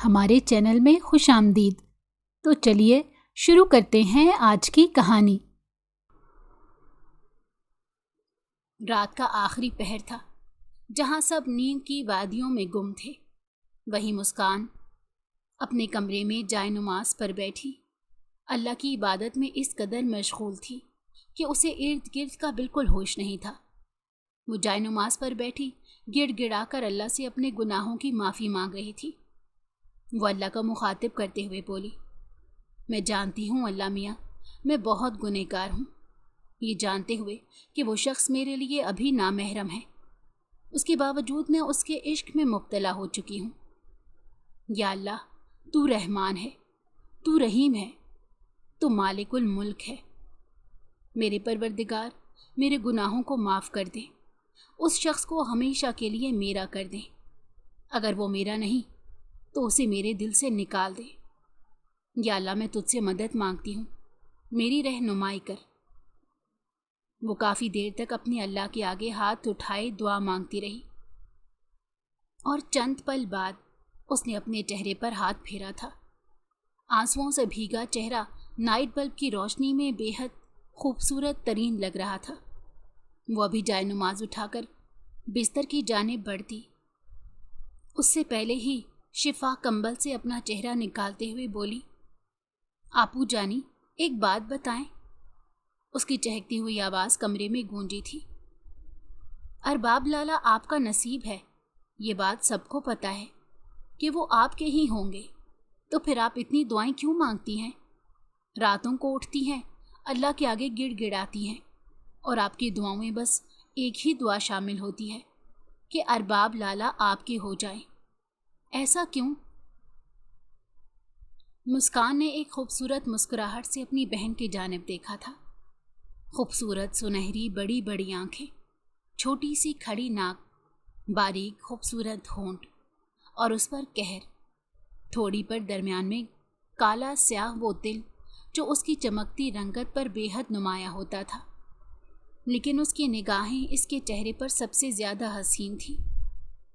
ہمارے چینل میں خوش آمدید۔ تو چلیے شروع کرتے ہیں آج کی کہانی۔ رات کا آخری پہر تھا، جہاں سب نیند کی وادیوں میں گم تھے۔ وہی مسکان اپنے کمرے میں جائے نماز پر بیٹھی اللہ کی عبادت میں اس قدر مشغول تھی کہ اسے ارد گرد کا بالکل ہوش نہیں تھا۔ وہ جائے نماز پر بیٹھی گڑ گڑا کر اللہ سے اپنے گناہوں کی معافی مانگ رہی تھی۔ وہ اللہ کا مخاطب کرتے ہوئے بولی، میں جانتی ہوں اللہ میاں، میں بہت گنہگار ہوں، یہ جانتے ہوئے کہ وہ شخص میرے لیے ابھی نامحرم ہے، اس کے باوجود میں اس کے عشق میں مبتلا ہو چکی ہوں۔ یا اللہ، تو رحمان ہے، تو رحیم ہے، تو مالک الملک ہے۔ میرے پروردگار، میرے گناہوں کو معاف کر دے، اس شخص کو ہمیشہ کے لیے میرا کر دے، اگر وہ میرا نہیں تو اسے میرے دل سے نکال دے۔ یا اللہ، میں تجھ سے مدد مانگتی ہوں، میری رہنمائی کر۔ وہ کافی دیر تک اپنے اللہ کے آگے ہاتھ اٹھائے دعا مانگتی رہی، اور چند پل بعد اس نے اپنے چہرے پر ہاتھ پھیرا تھا۔ آنسوؤں سے بھیگا چہرہ نائٹ بلب کی روشنی میں بے حد خوبصورت ترین لگ رہا تھا۔ وہ ابھی جائے نماز اٹھا کر بستر کی جانب بڑھتی، اس سے پہلے ہی شفا کمبل سے اپنا چہرہ نکالتے ہوئے بولی، آپو جانی، ایک بات بتائیں۔ اس کی چہکتی ہوئی آواز کمرے میں گونجی تھی۔ ارباب لالا آپ کا نصیب ہے، یہ بات سب کو پتہ ہے کہ وہ آپ کے ہی ہوں گے، تو پھر آپ اتنی دعائیں کیوں مانگتی ہیں؟ راتوں کو اٹھتی ہیں، اللہ کے آگے گڑ گڑاتی ہیں، اور آپ کی دعاؤں میں بس ایک ہی دعا شامل ہوتی ہے کہ ارباب لالا آپ کے ہو جائیں۔ ایسا کیوں؟ مسکان نے ایک خوبصورت مسکراہٹ سے اپنی بہن کی جانب دیکھا تھا۔ خوبصورت سنہری بڑی بڑی آنکھیں، چھوٹی سی کھڑی ناک، باریک خوبصورت ہونٹ، اور اس پر قہر، تھوڑی پر درمیان میں کالا سیاہ وہ تل جو اس کی چمکتی رنگت پر بے حد نمایاں ہوتا تھا۔ لیکن اس کی نگاہیں اس کے چہرے پر سب سے زیادہ حسین تھی،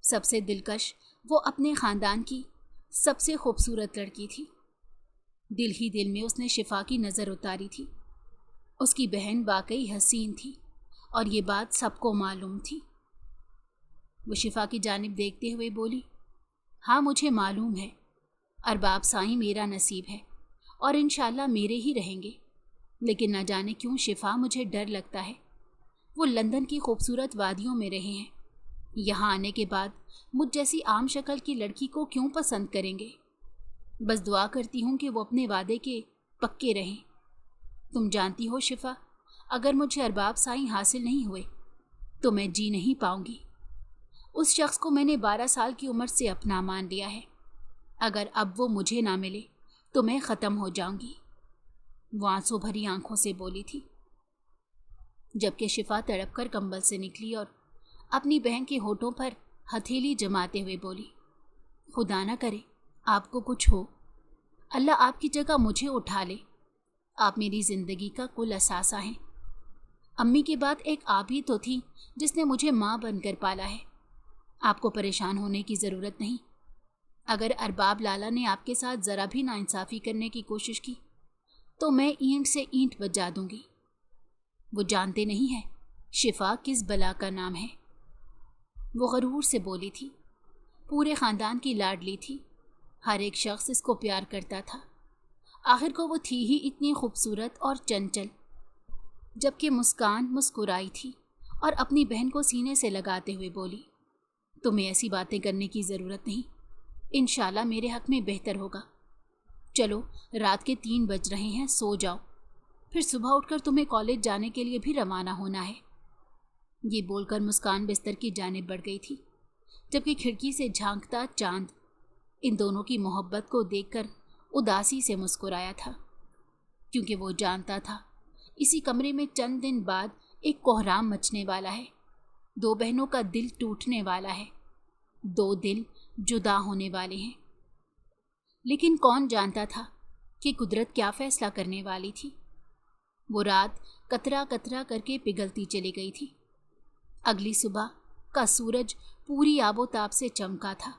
سب سے دلکش۔ وہ اپنے خاندان کی سب سے خوبصورت لڑکی تھی۔ دل ہی دل میں اس نے شفا کی نظر اتاری تھی۔ اس کی بہن واقعی حسین تھی، اور یہ بات سب کو معلوم تھی۔ وہ شفا کی جانب دیکھتے ہوئے بولی، ہاں مجھے معلوم ہے، ارباب سائیں میرا نصیب ہے، اور انشاءاللہ میرے ہی رہیں گے۔ لیکن نہ جانے کیوں شفا مجھے ڈر لگتا ہے۔ وہ لندن کی خوبصورت وادیوں میں رہے ہیں، یہاں آنے کے بعد مجھ جیسی عام شکل کی لڑکی کو کیوں پسند کریں گے؟ بس دعا کرتی ہوں کہ وہ اپنے وعدے کے پکے رہیں۔ تم جانتی ہو شفا، اگر مجھے ارباب سائیں حاصل نہیں ہوئے تو میں جی نہیں پاؤں گی۔ اس شخص کو میں نے 12 سال کی عمر سے اپنا مان لیا ہے، اگر اب وہ مجھے نہ ملے تو میں ختم ہو جاؤں گی۔ وہ آنسو بھری آنکھوں سے بولی تھی، جبکہ شفا تڑپ کر کمبل سے نکلی اور اپنی بہن کے ہونٹوں پر ہتھیلی جماتے ہوئے بولی، خدا نہ کرے آپ کو کچھ ہو، اللہ آپ کی جگہ مجھے اٹھا لے، آپ میری زندگی کا کل اثاثہ ہیں۔ امی کے بعد ایک آپ ہی تو تھی جس نے مجھے ماں بن کر پالا ہے۔ آپ کو پریشان ہونے کی ضرورت نہیں۔ اگر ارباب لالا نے آپ کے ساتھ ذرا بھی ناانصافی کرنے کی کوشش کی تو میں اینٹ سے اینٹ بجا دوں گی۔ وہ جانتے نہیں ہیں شفا کس بلا کا نام ہے۔ وہ غرور سے بولی تھی، پورے خاندان کی لاڈلی تھی، ہر ایک شخص اس کو پیار کرتا تھا۔ آخر کو وہ تھی ہی اتنی خوبصورت اور چنچل۔ جبکہ مسکان مسکرائی تھی اور اپنی بہن کو سینے سے لگاتے ہوئے بولی، تمہیں ایسی باتیں کرنے کی ضرورت نہیں، انشاءاللہ میرے حق میں بہتر ہوگا۔ چلو رات کے 3 بج رہے ہیں، سو جاؤ، پھر صبح اٹھ کر تمہیں کالج جانے کے لیے بھی روانہ ہونا ہے۔ یہ بول کر مسکان بستر کی جانب بڑھ گئی تھی، جبکہ کھڑکی سے جھانکتا چاند ان دونوں کی محبت کو دیکھ کر اداسی سے مسکرایا تھا، کیونکہ وہ جانتا تھا اسی کمرے میں چند دن بعد ایک کوہرام مچنے والا ہے، 2 بہنوں کا دل ٹوٹنے والا ہے، 2 دل جدا ہونے والے ہیں۔ لیکن کون جانتا تھا کہ قدرت کیا فیصلہ کرنے والی تھی۔ وہ رات قطرہ قطرہ کر کے پگھلتی چلی گئی تھی۔ اگلی صبح کا سورج پوری آب و تاب سے چمکا تھا۔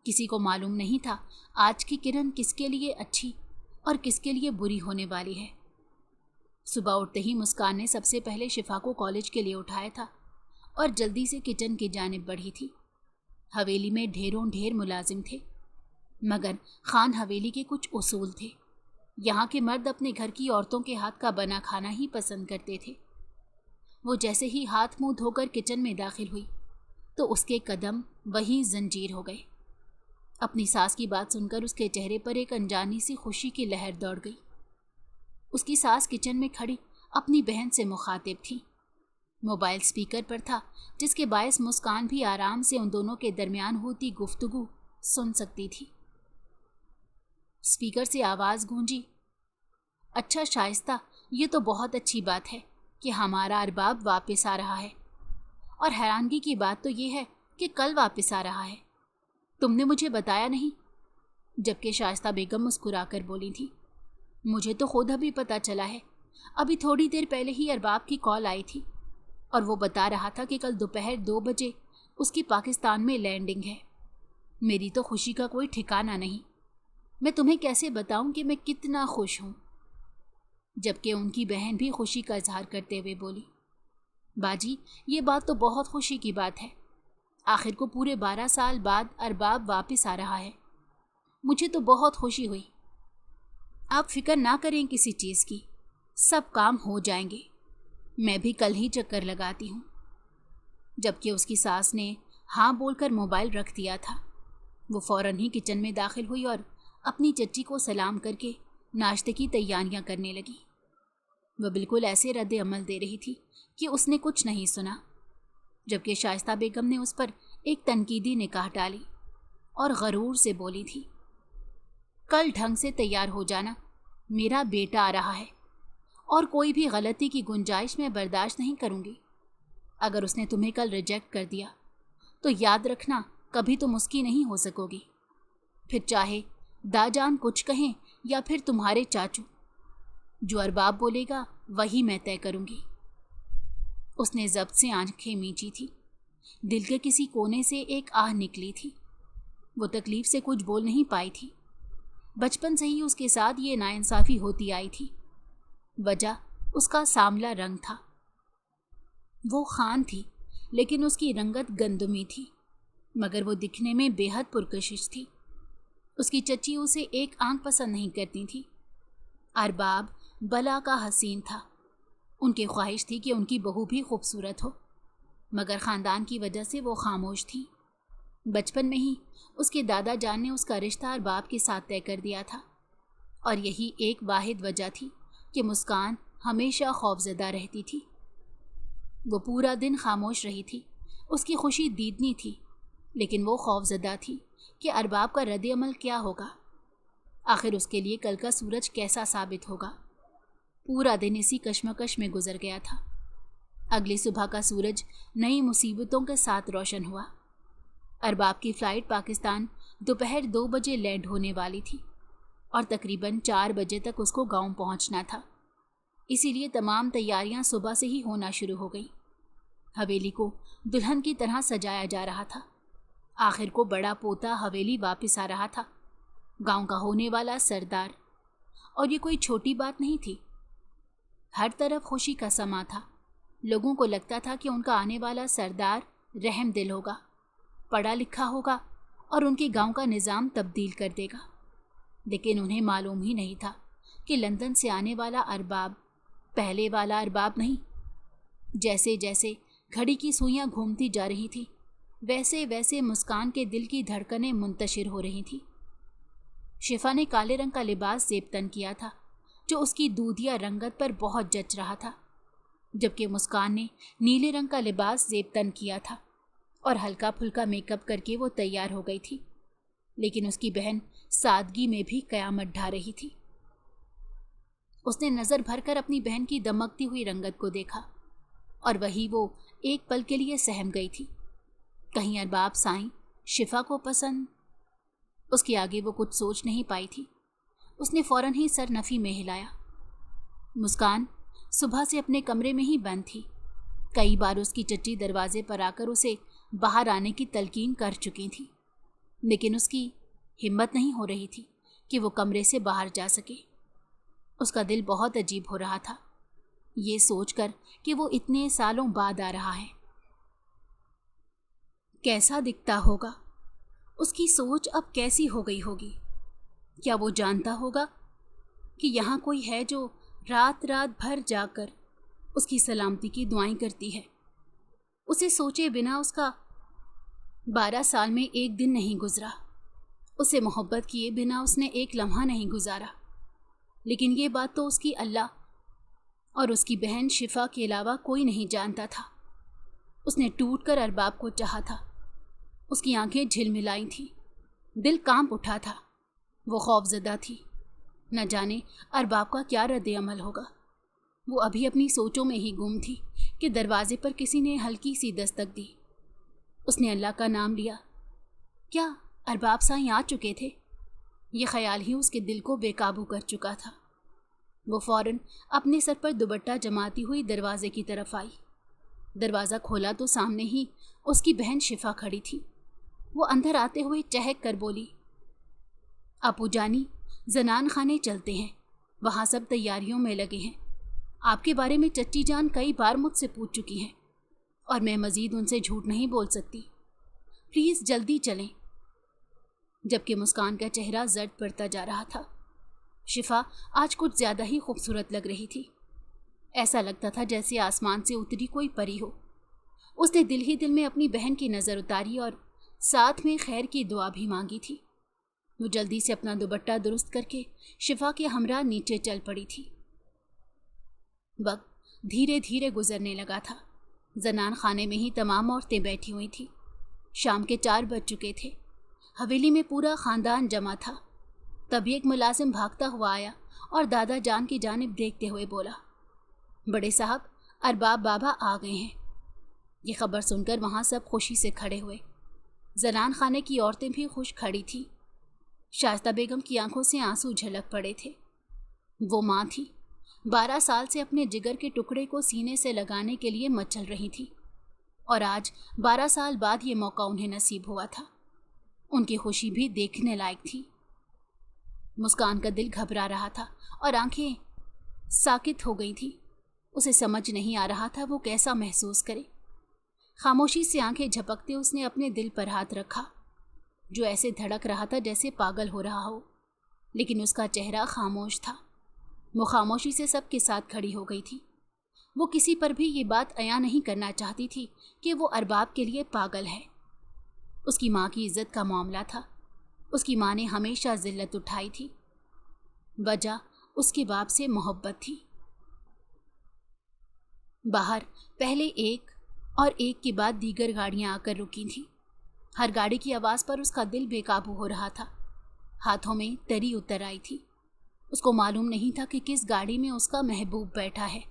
किसी को मालूम नहीं था आज की किरण किसके लिए अच्छी और किसके लिए बुरी होने वाली है। सुबह उठते ही मुस्कान ने सबसे पहले शिफा को कॉलेज के लिए उठाया था और जल्दी से किचन की जानिब बढ़ी थी। हवेली में ढेरों ढेर मुलाजिम थे, मगर खान हवेली के कुछ उसूल थे। यहाँ के मर्द अपने घर की औरतों के हाथ का बना खाना ही पसंद करते थे। वो जैसे ही हाथ मुंह धोकर किचन में दाखिल हुई तो उसके कदम वहीं जंजीर हो गए। अपनी सास की बात सुनकर उसके चेहरे पर एक अनजानी सी खुशी की लहर दौड़ गई। उसकी सास किचन में खड़ी अपनी बहन से मुखातिब थी। मोबाइल स्पीकर पर था, जिसके बायस मुस्कान भी आराम से उन दोनों के दरमियान होती गुफ्तगू सुन सकती थी। स्पीकर से आवाज़ गूंजी, अच्छा शाइस्ता, ये तो बहुत अच्छी बात है कि हमारा अरबाब वापस आ रहा है, और हैरानगी की बात तो ये है कि कल वापस आ रहा है। तुमने मुझे बताया नहीं। जबकि शाइस्ता बेगम मुस्कुराकर बोली थी, मुझे तो खुद अभी पता चला है। अभी थोड़ी देर पहले ही अरबाब की कॉल आई थी और वो बता रहा था कि कल दोपहर 2 बजे उसकी पाकिस्तान में लैंडिंग है। मेरी तो खुशी का कोई ठिकाना नहीं। मैं तुम्हें कैसे बताऊं कि मैं कितना खुश हूं। जबकि उनकी बहन भी खुशी का इजहार करते हुए बोली, बाजी, ये बात तो बहुत खुशी की बात है। आखिर को पूरे 12 साल बाद अरबाब वापस आ रहा है। मुझे तो बहुत खुशी हुई। आप फिक्र ना करें किसी चीज़ की, सब काम हो जाएंगे। मैं भी कल ही चक्कर लगाती हूँ। जबकि उसकी सास ने हाँ बोलकर मोबाइल रख दिया था। वो फ़ौरन ही किचन में दाखिल हुई और अपनी चच्ची को सलाम करके नाश्ते की तैयारियां करने लगी। वह बिल्कुल ऐसे रद्द अमल दे रही थी कि उसने कुछ नहीं सुना। जबकि शाइस्ता बेगम ने उस पर एक तनकीदी निगाह डाली और गरूर से बोली थी, कल ढंग से तैयार हो जाना, मेरा बेटा आ रहा है और कोई भी गलती की गुंजाइश मैं बर्दाश्त नहीं करूँगी। अगर उसने तुम्हें कल रिजेक्ट कर दिया तो याद रखना, कभी तुम उसकी नहीं हो सकोगी। फिर चाहे दाजान कुछ कहें या फिर तुम्हारे चाचू, जो अरबाब बोलेगा वही मैं तय करूँगी। उसने जब्त से आंखें मींची थी। दिल के किसी कोने से एक आह निकली थी। वो तकलीफ से कुछ बोल नहीं पाई थी। बचपन से ही उसके साथ ये नाइंसाफ़ी होती आई थी। वजह उसका सांवला रंग था। वो खान थी, लेकिन उसकी रंगत गंदुमी थी, मगर वो दिखने में बेहद पुरकशिश थी। उसकी चच्ची उसे एक आंख पसंद नहीं करती थी। अरबाब बला का हसीन था। उनकी ख्वाहिश थी कि उनकी बहू भी खूबसूरत हो, मगर ख़ानदान की वजह से वो खामोश थी। बचपन में ही उसके दादा जान ने उसका रिश्ता अरबाब के साथ तय कर दिया था, और यही एक वाहिद वजह थी कि मुस्कान हमेशा खौफजदा रहती थी। वो पूरा दिन खामोश रही थी। उसकी खुशी दीदनी थी, लेकिन वो खौफजदा थी कि अरबाब का रद्द अमल क्या होगा। आखिर उसके लिए कल का सूरज कैसा साबित होगा। पूरा दिन इसी कश्मकश में गुजर गया था। अगली सुबह का सूरज नई मुसीबतों के साथ रोशन हुआ। अरबाब की फ़्लाइट पाकिस्तान दोपहर 2 बजे लैंड होने वाली थी और तकरीबन 4 बजे तक उसको गांव पहुंचना था। इसीलिए तमाम तैयारियां सुबह से ही होना शुरू हो गई। हवेली को दुल्हन की तरह सजाया जा रहा था। आखिर को बड़ा पोता हवेली वापस आ रहा था, गांव का होने वाला सरदार। और ये कोई छोटी बात नहीं थी। हर तरफ खुशी का समा था। लोगों को लगता था कि उनका आने वाला सरदार रहम दिल होगा, पढ़ा लिखा होगा और उनके गांव का निज़ाम तब्दील कर देगा। लेकिन उन्हें मालूम ही नहीं था कि लंदन से आने वाला अरबाब पहले वाला अरबाब नहीं। जैसे जैसे घड़ी की सुइयां घूमती जा रही थी, वैसे वैसे मुस्कान के दिल की धड़कनें मुंतशिर हो रही थी। शिफा ने काले रंग का लिबास ज़ेबतन किया था, जो उसकी दूधिया रंगत पर बहुत जच रहा था, जबकि मुस्कान ने नीले रंग का लिबास ज़ेबतन किया था और हल्का फुल्का मेकअप करके वो तैयार हो गई थी। लेकिन उसकी बहन सादगी में भी कयामत ढा रही थी। उसने नज़र भरकर अपनी बहन की दमकती हुई रंगत को देखा और वही वो एक पल के लिए सहम गई थी। कहीं अरबाब साईं शिफा को पसंद? उसके आगे वो कुछ सोच नहीं पाई थी। उसने फ़ौरन ही सर नफ़ी में हिलाया। मुस्कान सुबह से अपने कमरे में ही बंद थी। कई बार उसकी चच्ची दरवाजे पर आकर उसे बाहर आने की तलकीन कर चुकी थी, लेकिन उसकी हिम्मत नहीं हो रही थी कि वो कमरे से बाहर जा सके। उसका दिल बहुत अजीब हो रहा था, ये सोचकर कि वो इतने सालों बाद आ रहा है। कैसा दिखता होगा, उसकी सोच अब कैसी हो गई होगी। क्या वो जानता होगा कि यहाँ कोई है जो रात रात भर जाकर उसकी सलामती की दुआएं करती है। उसे सोचे बिना उसका 12 साल में एक दिन नहीं गुजरा। उसे मोहब्बत किए बिना उसने एक लम्हा नहीं गुजारा। लेकिन ये बात तो उसकी अल्लाह और उसकी बहन शिफा के अलावा कोई नहीं जानता था। उसने टूट कर अरबाब को चाहा था। उसकी आंखें झिलमिलाई थीं, दिल कांप उठा था। वो खौफजदा थी, न जाने अरबाब का क्या रद्द अमल होगा। वो अभी अपनी सोचों में ही गुम थी कि दरवाजे पर किसी ने हल्की सी दस्तक दी। उसने अल्लाह का नाम लिया। क्या अरबाब साईं आ चुके थे? ये ख्याल ही उसके दिल को बेकाबू कर चुका था। वो फौरन अपने सर पर दुपट्टा जमाती हुई दरवाजे की तरफ आई। दरवाज़ा खोला तो सामने ही उसकी बहन शिफा खड़ी थी। वो अंदर आते हुए चहक कर बोली, आपू जानी, जनान खाने चलते हैं, वहाँ सब तैयारियों में लगे हैं। आपके बारे में चच्ची जान कई बार मुझसे पूछ चुकी हैं और मैं मज़ीद उनसे झूठ नहीं बोल सकती। प्लीज़ जल्दी चलें। जबकि मुस्कान का चेहरा जर्द पड़ता जा रहा था। शिफा आज कुछ ज़्यादा ही खूबसूरत लग रही थी। ऐसा लगता था जैसे आसमान से उतरी कोई परी हो। उसने दिल ही दिल में अपनी बहन की नज़र उतारी और साथ में खैर की दुआ भी मांगी थी। वो जल्दी से अपना दुपट्टा दुरुस्त करके शिफा के हमरा नीचे चल पड़ी थी। वक्त धीरे धीरे गुजरने लगा था। जनान खाने में ही तमाम औरतें बैठी हुई थी। शाम के 4 बज चुके थे। हवेली में पूरा ख़ानदान जमा था। तभी एक मुलाजिम भागता हुआ आया और दादा जान की जानिब देखते हुए बोला, बड़े साहब, अरबाब बाबा आ गए हैं। ये खबर सुनकर वहाँ सब खुशी से खड़े हुए। जनान खाने की औरतें भी खुश खड़ी थीं। शाइस्ता बेगम की आंखों से आंसू झलक पड़े थे। वो माँ थी, 12 साल से अपने जिगर के टुकड़े को सीने से लगाने के लिए मचल रही थी और आज 12 साल बाद ये मौका उन्हें नसीब हुआ था। उनकी खुशी भी देखने लायक थी। मुस्कान का दिल घबरा रहा था और आंखें साकित हो गई थी। उसे समझ नहीं आ रहा था वो कैसा महसूस करे। खामोशी से आंखें झपकते उसने अपने दिल पर हाथ रखा, जो ऐसे धड़क रहा था जैसे पागल हो रहा हो। लेकिन उसका चेहरा खामोश था। वो खामोशी से सबके साथ खड़ी हो गई थी। वो किसी पर भी ये बात अया नहीं करना चाहती थी कि वो अरबाब के लिए पागल है। उसकी माँ की इज्जत का मामला था। उसकी माँ ने हमेशा जिल्लत उठाई थी। वजह उसके बाप से मोहब्बत थी। बाहर पहले एक और एक के बाद दीगर गाड़ियां आकर रुकी थीं। हर गाड़ी की आवाज़ पर उसका दिल बेकाबू हो रहा था। हाथों में तरी उतर आई थी। उसको मालूम नहीं था कि किस गाड़ी में उसका महबूब बैठा है।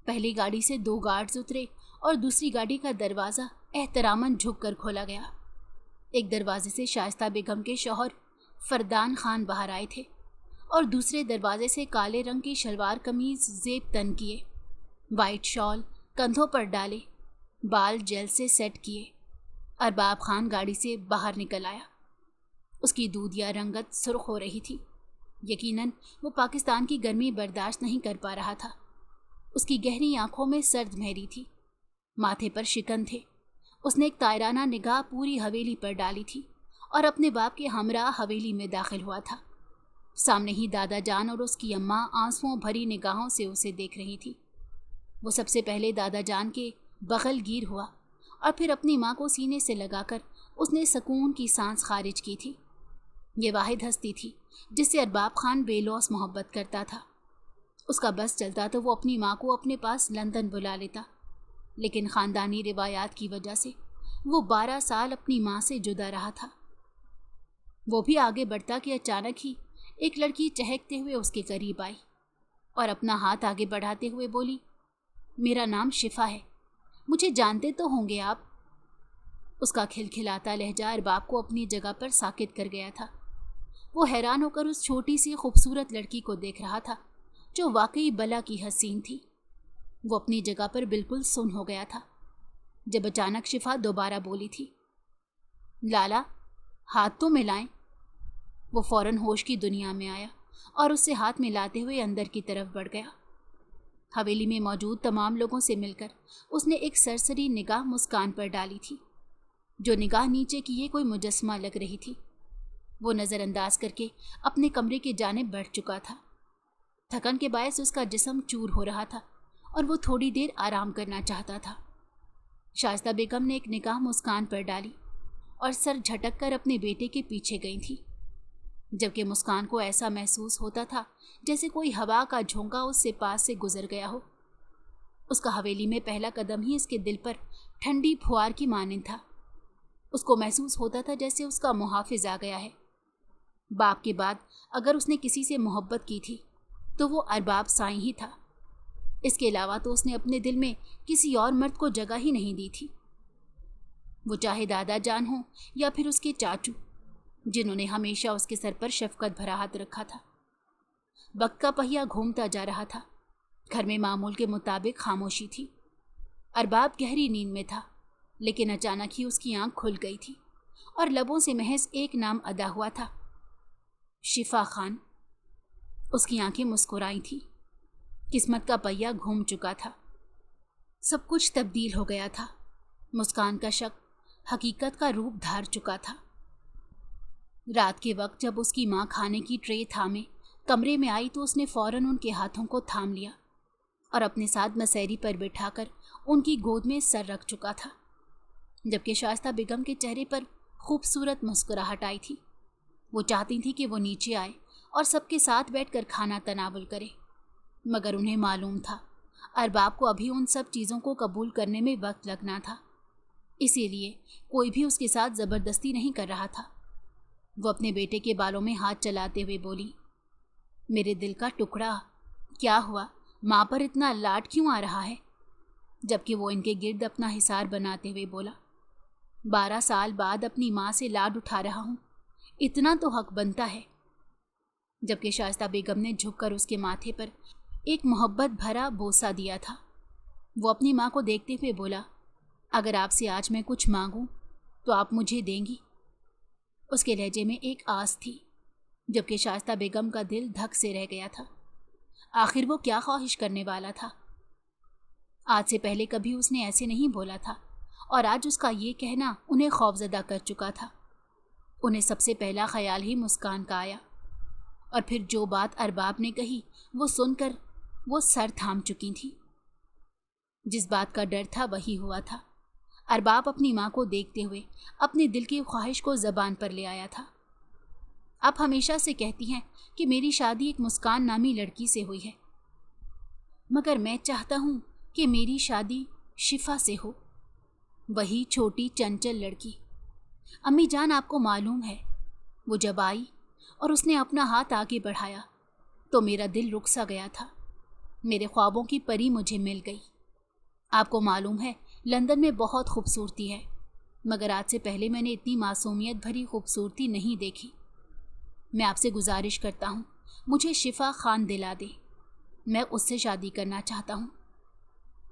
पहली गाड़ी से 2 गार्ड्स उतरे और दूसरी गाड़ी का दरवाज़ा एहतरामन झुक कर खोला गया। एक दरवाजे से शाइस्ता बेगम के शौहर फरदान खान बाहर आए थे और दूसरे दरवाजे से काले रंग की शलवार कमीज जेब तन किए, वाइट शॉल कंधों पर डाले, बाल जेल से सेट किए अरबाब खान गाड़ी से बाहर निकल आया। उसकी दूधिया रंगत सुर्ख हो रही थी। यकीनन वो पाकिस्तान की गर्मी बर्दाश्त नहीं कर पा रहा था। उसकी गहरी आंखों में सर्द मेहरी थी, माथे पर शिकन थे। उसने एक तायराना निगाह पूरी हवेली पर डाली थी और अपने बाप के हमरा हवेली में दाखिल हुआ था। सामने ही दादा जान और उसकी अम्मा आंसुओं भरी निगाहों से उसे देख रही थी। वो सबसे पहले दादा जान के बगल गिर हुआ और फिर अपनी माँ को सीने से लगाकर उसने सुकून की सांस खारिज की थी। ये वाहिद हस्ती थी जिससे अरबाब खान बेलौस मोहब्बत करता था। उसका बस चलता तो वो अपनी माँ को अपने पास लंदन बुला लेता, लेकिन ख़ानदानी रिवायात की वजह से वो 12 साल अपनी माँ से जुदा रहा था। वो भी आगे बढ़ता कि अचानक ही एक लड़की चहकते हुए उसके करीब आई और अपना हाथ आगे बढ़ाते हुए बोली, मेरा नाम शिफा है, मुझे जानते तो होंगे आप। उसका खिलखिलाता लहजा अरबाब को अपनी जगह पर साकित कर गया था। वो हैरान होकर उस छोटी सी खूबसूरत लड़की को देख रहा था जो वाकई बला की हसीन थी। वो अपनी जगह पर बिल्कुल सुन्न हो गया था जब अचानक शिफा दोबारा बोली थी, लाला, ہاتھ تو ملائیں۔ وہ فوراً ہوش کی دنیا میں آیا اور اس سے ہاتھ ملاتے ہوئے اندر کی طرف بڑھ گیا۔ حویلی میں موجود تمام لوگوں سے مل کر اس نے ایک سرسری نگاہ مسکان پر ڈالی تھی، جو نگاہ نیچے کیے کوئی مجسمہ لگ رہی تھی۔ وہ نظر انداز کر کے اپنے کمرے کی جانب بڑھ چکا تھا۔ تھکن کے باعث اس کا جسم چور ہو رہا تھا اور وہ تھوڑی دیر آرام کرنا چاہتا تھا۔ شائستہ بیگم نے ایک نگاہ مسکان پر ڈالی اور سر جھٹک کر اپنے بیٹے کے پیچھے گئی تھی، جبکہ مسکان کو ایسا محسوس ہوتا تھا جیسے کوئی ہوا کا جھونکا اس سے پاس سے گزر گیا ہو۔ اس کا حویلی میں پہلا قدم ہی اس کے دل پر ٹھنڈی پھوار کی مانند تھا۔ اس کو محسوس ہوتا تھا جیسے اس کا محافظ آ گیا ہے۔ باپ کے بعد اگر اس نے کسی سے محبت کی تھی تو وہ ارباب سائیں ہی تھا۔ اس کے علاوہ تو اس نے اپنے دل میں کسی اور مرد کو جگہ ہی نہیں دی تھی، وہ چاہے دادا جان ہوں یا پھر اس کے چاچو، جنہوں نے ہمیشہ اس کے سر پر شفقت بھرا ہاتھ رکھا تھا۔ وقت کا پہیہ گھومتا جا رہا تھا۔ گھر میں معمول کے مطابق خاموشی تھی۔ ارباب گہری نیند میں تھا، لیکن اچانک ہی اس کی آنکھ کھل گئی تھی اور لبوں سے محض ایک نام ادا ہوا تھا، شفا خان۔ اس کی آنکھیں مسکرائی تھیں۔ قسمت کا پہیہ گھوم چکا تھا، سب کچھ تبدیل ہو گیا تھا۔ مسکان کا شک حقیقت کا روپ دھار چکا تھا۔ رات کے وقت جب اس کی ماں کھانے کی ٹرے تھامے کمرے میں آئی تو اس نے فوراً ان کے ہاتھوں کو تھام لیا اور اپنے ساتھ مسیری پر بٹھا کر ان کی گود میں سر رکھ چکا تھا، جبکہ شائستہ بیگم کے چہرے پر خوبصورت مسکراہٹ آئی تھی۔ وہ چاہتی تھی کہ وہ نیچے آئے اور سب کے ساتھ بیٹھ کر کھانا تناول کرے، مگر انہیں معلوم تھا ارباب کو ابھی ان سب چیزوں کو قبول کرنے میں وقت لگنا تھا، اسی لیے کوئی بھی اس کے ساتھ زبردستی نہیں کر رہا تھا۔ وہ اپنے بیٹے کے بالوں میں ہاتھ چلاتے ہوئے بولی، میرے دل کا ٹکڑا، کیا ہوا؟ ماں پر اتنا لاڈ کیوں آ رہا ہے؟ جبکہ وہ ان کے گرد اپنا حصار بناتے ہوئے بولا، 12 سال بعد اپنی ماں سے لاڈ اٹھا رہا ہوں، اتنا تو حق بنتا ہے۔ جبکہ شائستہ بیگم نے جھک کر اس کے ماتھے پر ایک محبت بھرا بوسہ دیا تھا۔ وہ اپنی ماں کو دیکھتے ہوئے بولا، اگر آپ سے آج میں کچھ مانگوں تو آپ مجھے دیں گی؟ اس کے لہجے میں ایک آس تھی، جبکہ شائستہ بیگم کا دل دھک سے رہ گیا تھا۔ آخر وہ کیا خواہش کرنے والا تھا؟ آج سے پہلے کبھی اس نے ایسے نہیں بولا تھا، اور آج اس کا یہ کہنا انہیں خوفزدہ کر چکا تھا۔ انہیں سب سے پہلا خیال ہی مسکان کا آیا، اور پھر جو بات ارباب نے کہی وہ سن کر وہ سر تھام چکی تھی۔ جس بات کا ڈر تھا وہی ہوا تھا۔ ارباب اپنی ماں کو دیکھتے ہوئے اپنے دل کی خواہش کو زبان پر لے آیا تھا۔ آپ ہمیشہ سے کہتی ہیں کہ میری شادی ایک مسکان نامی لڑکی سے ہوئی ہے، مگر میں چاہتا ہوں کہ میری شادی شفا سے ہو، وہی چھوٹی چنچل لڑکی۔ امی جان، آپ کو معلوم ہے وہ جب آئی اور اس نے اپنا ہاتھ آگے بڑھایا تو میرا دل رک سا گیا تھا، میرے خوابوں کی پری مجھے مل گئی۔ آپ کو معلوم ہے لندن میں بہت خوبصورتی ہے، مگر آج سے پہلے میں نے اتنی معصومیت بھری خوبصورتی نہیں دیکھی۔ میں آپ سے گزارش کرتا ہوں مجھے شفا خان دلا دے، میں اس سے شادی کرنا چاہتا ہوں۔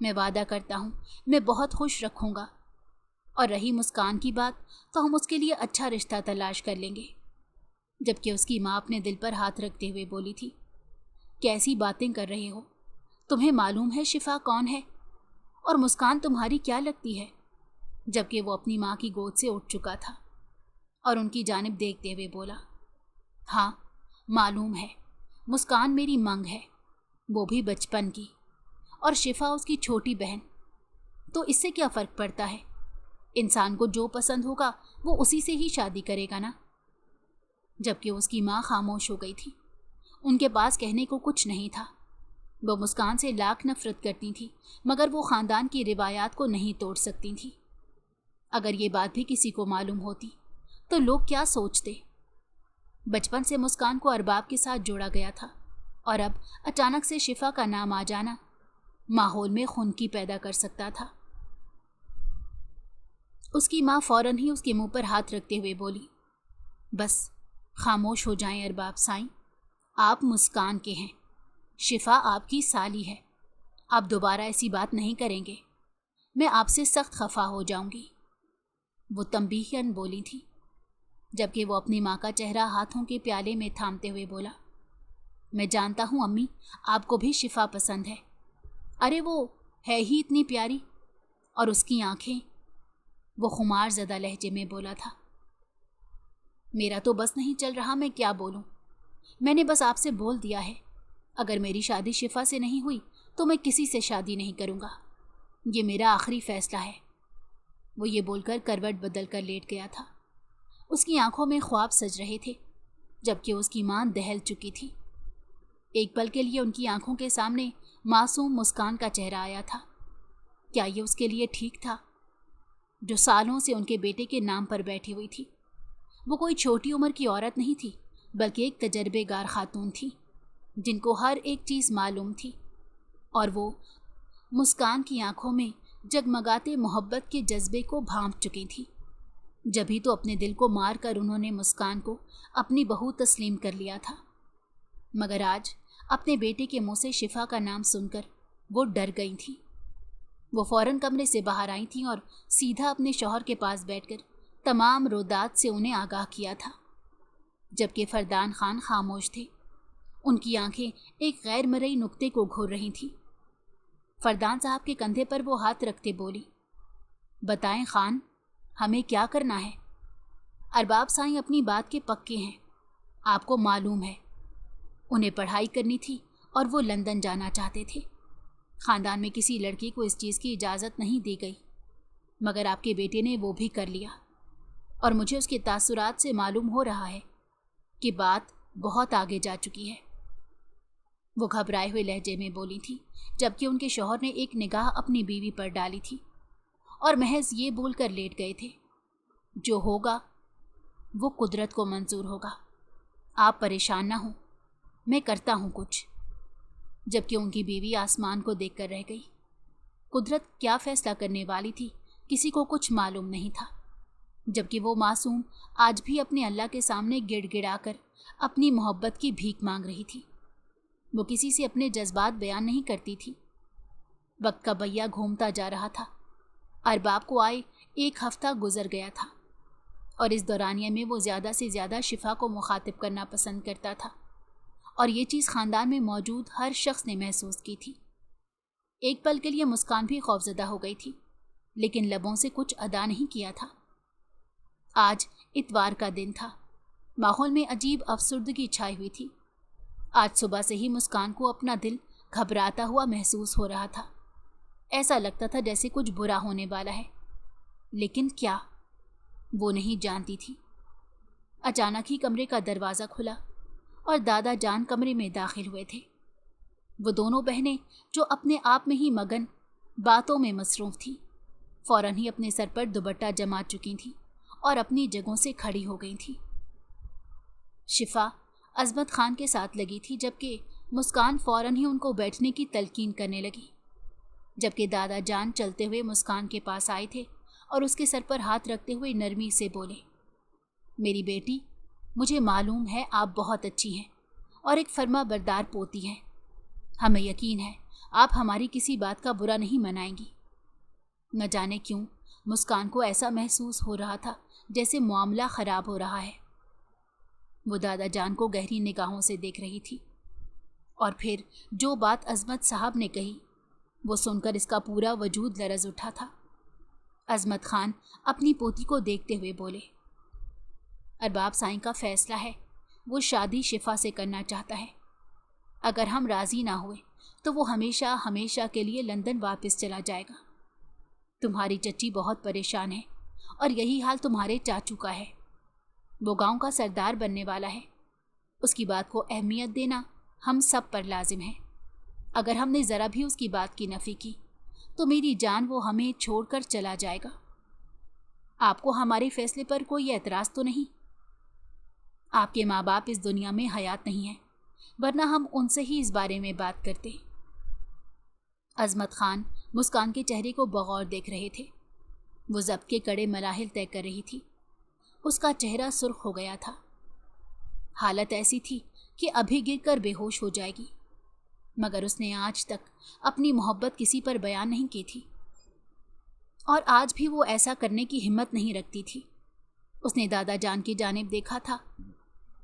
میں وعدہ کرتا ہوں میں بہت خوش رکھوں گا، اور رہی مسکان کی بات تو ہم اس کے لیے اچھا رشتہ تلاش کر لیں گے۔ جبکہ اس کی ماں اپنے دل پر ہاتھ رکھتے ہوئے بولی تھی، کیسی باتیں کر رہے ہو؟ تمہیں معلوم ہے شفا کون ہے؟ اور مسکان تمہاری کیا لگتی ہے؟ جبکہ وہ اپنی ماں کی گود سے اٹھ چکا تھا اور ان کی جانب دیکھتے ہوئے بولا، ہاں معلوم ہے، مسکان میری منگ ہے، وہ بھی بچپن کی، اور شفا اس کی چھوٹی بہن۔ تو اس سے کیا فرق پڑتا ہے؟ انسان کو جو پسند ہوگا وہ اسی سے ہی شادی کرے گا نا۔ جبکہ اس کی ماں خاموش ہو گئی تھی، ان کے پاس کہنے کو کچھ نہیں تھا۔ وہ مسکان سے لاکھ نفرت کرتی تھی، مگر وہ خاندان کی روایات کو نہیں توڑ سکتی تھی۔ اگر یہ بات بھی کسی کو معلوم ہوتی تو لوگ کیا سوچتے؟ بچپن سے مسکان کو ارباب کے ساتھ جوڑا گیا تھا، اور اب اچانک سے شفا کا نام آ جانا ماحول میں خنکی پیدا کر سکتا تھا۔ اس کی ماں فوراً ہی اس کے منہ پر ہاتھ رکھتے ہوئے بولی، بس خاموش ہو جائیں ارباب سائیں، آپ مسکان کے ہیں، شفا آپ کی سالی ہے، آپ دوبارہ ایسی بات نہیں کریں گے، میں آپ سے سخت خفا ہو جاؤں گی۔ وہ تنبیہاً بولی تھی۔ जबकि वो अपनी माँ का चेहरा हाथों के प्याले में थामते हुए बोला, मैं जानता हूँ अम्मी, आपको भी शिफा पसंद है। अरे वो है ही इतनी प्यारी, और उसकी आंखें, वो खुमार ज़दा लहजे में बोला था। मेरा तो बस नहीं चल रहा, मैं क्या बोलूँ। मैंने बस आपसे बोल दिया है, अगर मेरी शादी शिफा से नहीं हुई तो मैं किसी से शादी नहीं करूँगा। ये मेरा आखिरी फैसला है। वो ये बोलकर करवट बदल कर लेट गया था। उसकी आंखों में ख्वाब सज रहे थे, जबकि उसकी मां दहल चुकी थी। एक पल के लिए उनकी आंखों के सामने मासूम मुस्कान का चेहरा आया था। क्या ये उसके लिए ठीक था, जो सालों से उनके बेटे के नाम पर बैठी हुई थी? वो कोई छोटी उम्र की औरत नहीं थी, बल्कि एक तजर्बेगार खातून थी, जिनको हर एक चीज़ मालूम थी। और वो मुस्कान की आंखों में जगमगाते मोहब्बत के जज्बे को भांप चुकी थी। जभी तो अपने दिल को मार कर उन्होंने मुस्कान को अपनी बहू तस्लीम कर लिया था, मगर आज अपने बेटे के मुंह से शिफा का नाम सुनकर वो डर गई थी। वो फौरन कमरे से बाहर आई थी और सीधा अपने शौहर के पास बैठकर तमाम रोदात से उन्हें आगाह किया था, जबकि फरदान खान खामोश थे। उनकी आंखें एक गैर मरई नुक्ते को घूर रही थीं। फरदान साहब के कंधे पर वो हाथ रखते बोली, बताएं खान, हमें क्या करना है? अरबाब साईं अपनी बात के पक्के हैं, आपको मालूम है। उन्हें पढ़ाई करनी थी और वो लंदन जाना चाहते थे। खानदान में किसी लड़की को इस चीज़ की इजाज़त नहीं दी गई, मगर आपके बेटे ने वो भी कर लिया, और मुझे उसके तासुरात से मालूम हो रहा है कि बात बहुत आगे जा चुकी है। वो घबराए हुए लहजे में बोली थी, जबकि उनके शौहर ने एक निगाह अपनी बीवी पर डाली थी और महज ये बोलकर लेट गए थे, जो होगा वो कुदरत को मंजूर होगा। आप परेशान ना हो, मैं करता हूँ कुछ। जबकि उनकी बीवी आसमान को देखकर रह गई। कुदरत क्या फैसला करने वाली थी, किसी को कुछ मालूम नहीं था। जबकि वो मासूम आज भी अपने अल्लाह के सामने गिड़गिड़ाकर अपनी मोहब्बत की भीख मांग रही थी। वो किसी से अपने जज्बात बयान नहीं करती थी। वक्त का बैया घूमता जा रहा था। अरबाब को आए 1 हफ्ता गुजर गया था, और इस दौरानिया में वो ज़्यादा से ज़्यादा शिफा को मुखातिब करना पसंद करता था, और ये चीज़ ख़ानदान में मौजूद हर शख्स ने महसूस की थी। एक पल के लिए मुस्कान भी खौफजदा हो गई थी, लेकिन लबों से कुछ अदा नहीं किया था। आज इतवार का दिन था। माहौल में अजीब अफसुर्दगी छाई हुई थी। आज सुबह से ही मुस्कान को अपना दिल घबराता हुआ महसूस हो रहा था। ऐसा लगता था जैसे कुछ बुरा होने वाला है, लेकिन क्या, वो नहीं जानती थी। अचानक ही कमरे का दरवाज़ा खुला और दादा जान कमरे में दाखिल हुए थे। वो दोनों बहनें, जो अपने आप में ही मगन बातों में मसरूफ़ थीं, फ़ौरन ही अपने सर पर दुपट्टा जमा चुकी थीं और अपनी जगहों से खड़ी हो गई थीं। शिफा अज़मत खान के साथ लगी थी, जबकि मुस्कान फ़ौरन ही उनको बैठने की तलकीन करने लगी। जबकि दादा जान चलते हुए मुस्कान के पास आए थे और उसके सर पर हाथ रखते हुए नरमी से बोले, मेरी बेटी, मुझे मालूम है आप बहुत अच्छी हैं और एक फर्मा बरदार पोती हैं। हमें यकीन है आप हमारी किसी बात का बुरा नहीं मनाएंगी। न जाने क्यों मुस्कान को ऐसा महसूस हो रहा था जैसे मामला ख़राब हो रहा है। वो दादा जान को गहरी निगाहों से देख रही थी, और फिर जो बात अज़मत साहब ने कही वो सुनकर इसका पूरा वजूद लरज़ उठा था। अज़मत खान अपनी पोती को देखते हुए बोले, अरबाब साईं का फ़ैसला है, वो शादी शिफा से करना चाहता है। अगर हम राज़ी ना हुए तो वो हमेशा हमेशा के लिए लंदन वापस चला जाएगा। तुम्हारी चच्ची बहुत परेशान है, और यही हाल तुम्हारे चाचू का है। वो गांव का सरदार बनने वाला है। उसकी बात को अहमियत देना हम सब पर लाजिम है। अगर हमने ज़रा भी उसकी बात की नफ़ी की तो मेरी जान वो हमें छोड़कर चला जाएगा। आपको हमारे फैसले पर कोई एतराज़ तो नहीं? आपके माँ बाप इस दुनिया में हयात नहीं है, वरना हम उनसे ही इस बारे में बात करते। अज़मत खान मुस्कान के चेहरे को बगौर देख रहे थे। वो ज़ब्त के कड़े मराहिल तय कर रही थी। उसका चेहरा सुर्ख हो गया था। हालत ऐसी थी कि अभी गिरकर बेहोश हो जाएगी, मगर उसने आज तक अपनी मोहब्बत किसी पर बयान नहीं की थी, और आज भी वो ऐसा करने की हिम्मत नहीं रखती थी। اس نے دادا جان کی جانب دیکھا تھا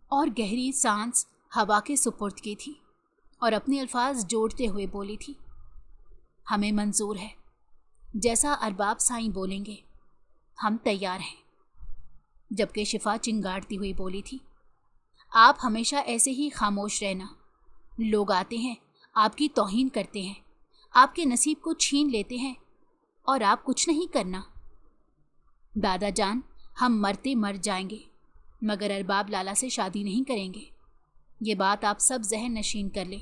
اور گہری سانس ہوا کے سپرد کی تھی اور اپنے الفاظ جوڑتے ہوئے بولی تھی، ہمیں منظور ہے، جیسا ارباب سائیں بولیں گے ہم تیار ہیں۔ جبکہ شفا چنگاڑتی ہوئی بولی تھی، آپ ہمیشہ ایسے ہی خاموش رہنا، لوگ آتے ہیں آپ کی توہین کرتے ہیں، آپ کے نصیب کو چھین لیتے ہیں اور آپ کچھ نہیں کرنا۔ دادا جان، ہم مرتے مر جائیں گے مگر ارباب لالا سے شادی نہیں کریں گے، یہ بات آپ سب ذہن نشین کر لیں۔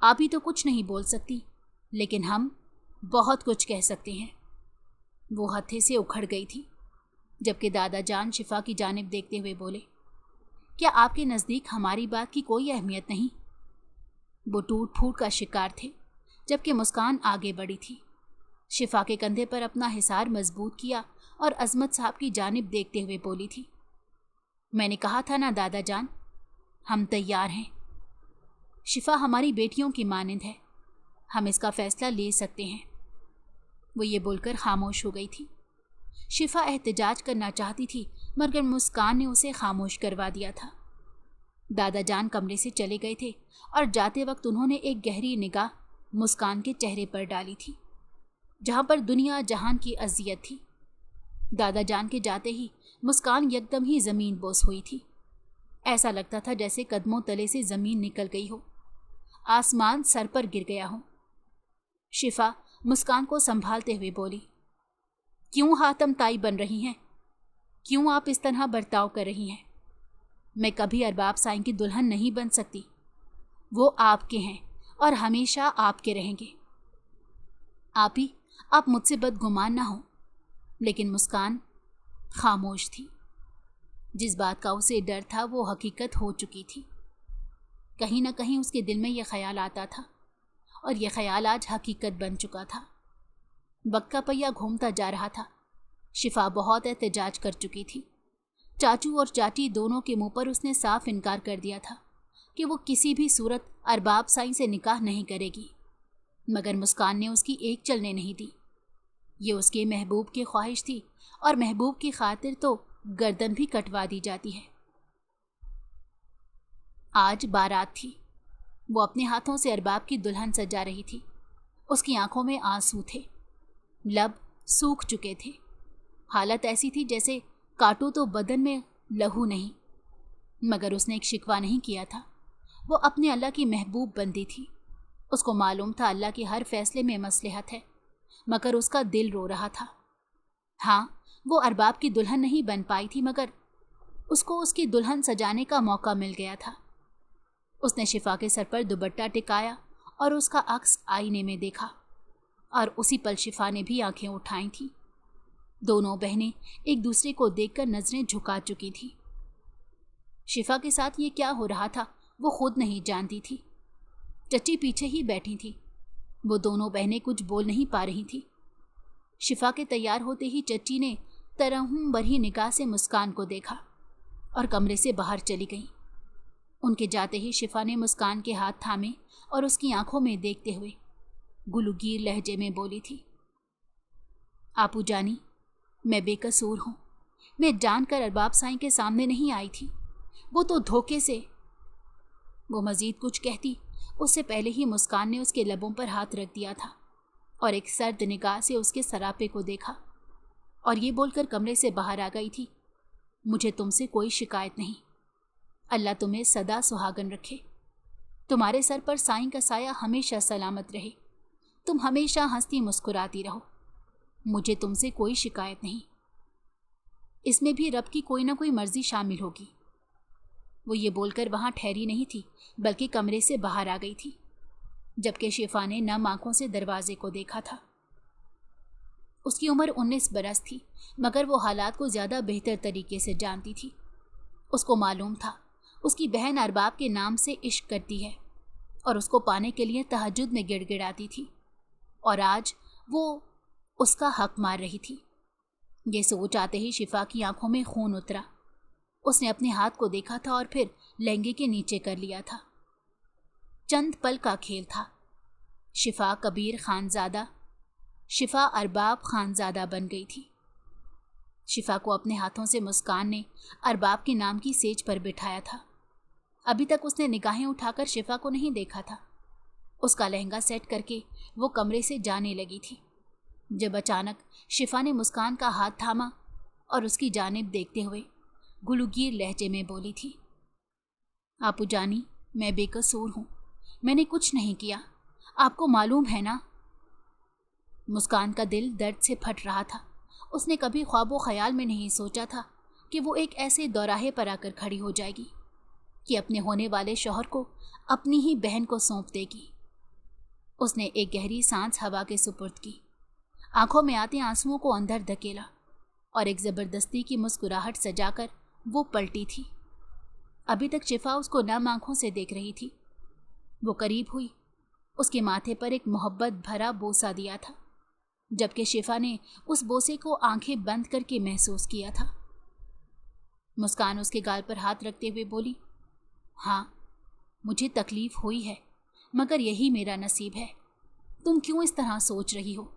آپ ہی تو کچھ نہیں بول سکتی لیکن ہم بہت کچھ کہہ سکتے ہیں۔ وہ ہتھے سے اکھڑ گئی تھی جبکہ دادا جان شفا کی جانب دیکھتے ہوئے بولے، کیا آپ کے نزدیک ہماری بات کی کوئی اہمیت نہیں؟ وہ ٹوٹ پھوٹ کا شکار تھے جبکہ مسکان آگے بڑھی تھی۔ شفا کے کندھے پر اپنا حصار مضبوط کیا اور عظمت صاحب کی جانب دیکھتے ہوئے بولی تھی، میں نے کہا تھا نا دادا جان، ہم تیار ہیں۔ شفا ہماری بیٹیوں کی مانند ہے، ہم اس کا فیصلہ لے سکتے ہیں۔ وہ یہ بول کر خاموش ہو گئی تھی۔ شفا احتجاج کرنا چاہتی تھی مگر مسکان نے اسے خاموش کروا دیا تھا۔ دادا جان کمرے سے چلے گئے تھے اور جاتے وقت انہوں نے ایک گہری نگاہ مسکان کے چہرے پر ڈالی تھی جہاں پر دنیا جہان کی اذیت تھی۔ دادا جان کے جاتے ہی مسکان یکدم ہی زمین بوس ہوئی تھی، ایسا لگتا تھا جیسے قدموں تلے سے زمین نکل گئی ہو، آسمان سر پر گر گیا ہو۔ شفا مسکان کو سنبھالتے ہوئے بولی، کیوں حاتم تائی بن رہی ہیں؟ کیوں آپ اس طرح برتاؤ کر رہی ہیں؟ میں کبھی ارباب سائیں کی دلہن نہیں بن سکتی، وہ آپ کے ہیں اور ہمیشہ آپ کے رہیں گے۔ آپ مجھ سے بدگمان نہ ہو۔ لیکن مسکان خاموش تھی۔ جس بات کا اسے ڈر تھا وہ حقیقت ہو چکی تھی۔ کہیں نہ کہیں اس کے دل میں یہ خیال آتا تھا اور یہ خیال آج حقیقت بن چکا تھا۔ وقت کا پہیہ گھومتا جا رہا تھا۔ شفا بہت احتجاج کر چکی تھی۔ چاچو اور چاچی دونوں کے منہ پر اس نے صاف انکار کر دیا تھا کہ وہ کسی بھی صورت ارباب سائیں سے نکاح نہیں کرے گی، مگر مسکان نے اس کی ایک چلنے نہیں دی۔ یہ اس کے محبوب کی خواہش تھی اور محبوب کی خاطر تو گردن بھی کٹوا دی جاتی ہے۔ آج بارات تھی۔ وہ اپنے ہاتھوں سے ارباب کی دلہن سجا رہی تھی۔ اس کی آنکھوں میں آنسو تھے، لب سوکھ چکے تھے، حالت ایسی تھی جیسے کاٹو تو بدن میں لہو نہیں۔ مگر اس نے ایک شکوہ نہیں کیا تھا۔ وہ اپنے اللہ کی محبوب بندی تھی۔ اس کو معلوم تھا اللہ کے ہر فیصلے میں مصلحت ہے، مگر اس کا دل رو رہا تھا۔ ہاں، وہ ارباب کی دلہن نہیں بن پائی تھی مگر اس کو اس کی دلہن سجانے کا موقع مل گیا تھا۔ اس نے شفا کے سر پر دوپٹہ ٹکایا اور اس کا عکس آئینے میں دیکھا اور اسی پل شفا نے بھی آنکھیں اٹھائی تھیں۔ دونوں بہنیں ایک دوسرے کو دیکھ کر نظریں جھکا چکی تھیں۔ شفا کے ساتھ یہ کیا ہو رہا تھا وہ خود نہیں جانتی تھی۔ چچی پیچھے ہی بیٹھی تھی۔ وہ دونوں بہنیں کچھ بول نہیں پا رہی تھی۔ شفا کے تیار ہوتے ہی چچی نے ترہم بھری نگاہ سے مسکان کو دیکھا اور کمرے سے باہر چلی گئی۔ ان کے جاتے ہی شفا نے مسکان کے ہاتھ تھامے اور اس کی آنکھوں میں دیکھتے ہوئے گلوگیر لہجے میں بولی تھی، آپو جانی، میں بے قصور ہوں۔ میں جان کر ارباب سائیں کے سامنے نہیں آئی تھی، وہ تو دھوکے سے۔ وہ مزید کچھ کہتی اس سے پہلے ہی مسکان نے اس کے لبوں پر ہاتھ رکھ دیا تھا اور ایک سرد نگاہ سے اس کے سراپے کو دیکھا اور یہ بول کر کمرے سے باہر آ گئی تھی، مجھے تم سے کوئی شکایت نہیں، اللہ تمہیں سدا سہاگن رکھے، تمہارے سر پر سائیں کا سایہ ہمیشہ سلامت رہے، تم ہمیشہ ہنستی مسکراتی رہو، مجھے تم سے کوئی شکایت نہیں۔ اس میں بھی رب کی کوئی نہ کوئی مرضی شامل ہوگی۔ وہ یہ بول کر وہاں ٹھہری نہیں تھی بلکہ کمرے سے باہر آ گئی تھی، جبکہ شفا نے نم آنکھوں سے دروازے کو دیکھا تھا۔ اس کی عمر 19 برس تھی مگر وہ حالات کو زیادہ بہتر طریقے سے جانتی تھی۔ اس کو معلوم تھا اس کی بہن ارباب کے نام سے عشق کرتی ہے اور اس کو پانے کے لیے تہجد میں گڑ گڑاتی تھی، اور آج وہ اس کا حق مار رہی تھی۔ یہ سوچ آتے ہی شفا کی آنکھوں میں خون اترا۔ اس نے اپنے ہاتھ کو دیکھا تھا اور پھر لہنگے کے نیچے کر لیا تھا۔ چند پل کا کھیل تھا۔ شفا کبیر خانزادہ، شفا ارباب خانزادہ بن گئی تھی۔ शिफा को अपने हाथों से मुस्कान ने अरबाब के नाम की सेज पर बिठाया था। अभी तक उसने निगाहें उठाकर शिफा को नहीं देखा था। उसका लहंगा सेट करके वो कमरे से जाने लगी थी जब अचानक शिफा ने मुस्कान का हाथ थामा और उसकी जानिब देखते हुए गुलूगीर लहजे में बोली थी, आपू जानी, मैं बेकसूर हूँ, मैंने कुछ नहीं किया, आपको मालूम है ना। मुस्कान का दिल दर्द से फट रहा था। उसने कभी ख्वाबो ख्याल में नहीं सोचा था कि वो एक ऐसे दौराहे पर आकर खड़ी हो जाएगी कि अपने होने वाले शौहर को अपनी ही बहन को सौंप देगी। उसने एक गहरी सांस हवा के सुपुर्द की, आंखों में आते आंसुओं को अंदर धकेला और एक जबरदस्ती की मुस्कुराहट सजाकर वो पलटी थी। अभी तक शिफा उसको नम आंखों से देख रही थी। वो करीब हुई, उसके माथे पर एक मोहब्बत भरा बोसा दिया था, जबकि शिफा ने उस बोसे को आंखें बंद करके महसूस किया था। मुस्कान उसके गाल पर हाथ रखते हुए बोली, हाँ, मुझे तकलीफ हुई है, मगर यही मेरा नसीब है। तुम क्यों इस तरह सोच रही हो?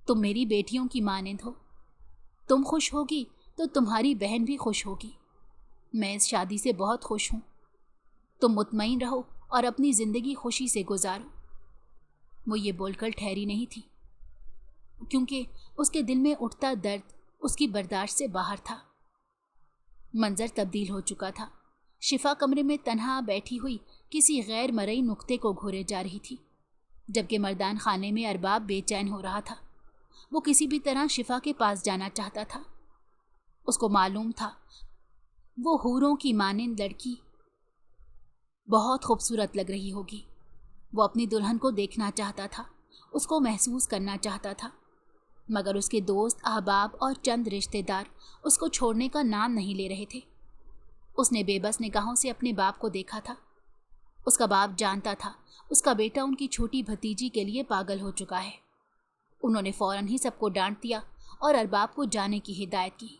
तुम मेरी बेटियों की मानिंद हो। तुम खुश होगी तो तुम्हारी बहन भी खुश होगी। मैं इस शादी से बहुत खुश हूँ। तुम मुतमईन रहो और अपनी जिंदगी खुशी से गुजारो। वो ये बोलकर ठहरी नहीं थी, क्योंकि उसके दिल में उठता दर्द उसकी बर्दाश्त से बाहर था। मंजर तब्दील हो चुका था। शिफा कमरे में तन्हा बैठी हुई किसी गैर मरई नुक्ते को घूरे जा रही थी, जबकि मर्दान खाने में अरबाब बेचैन हो रहा था। वो किसी भी तरह शिफा के पास जाना चाहता था। उसको मालूम था वो हूरों की मानिंद लड़की बहुत खूबसूरत लग रही होगी। वो अपनी दुल्हन को देखना चाहता था, उसको महसूस करना चाहता था, मगर उसके दोस्त, अहबाब और चंद रिश्तेदार उसको छोड़ने का नाम नहीं ले रहे थे। उसने बेबस निगाहों से अपने बाप को देखा था। उसका बाप जानता था उसका बेटा उनकी छोटी भतीजी के लिए पागल हो चुका है। उन्होंने फौरन ही सबको डांट दिया और अरबाब को जाने की हिदायत की।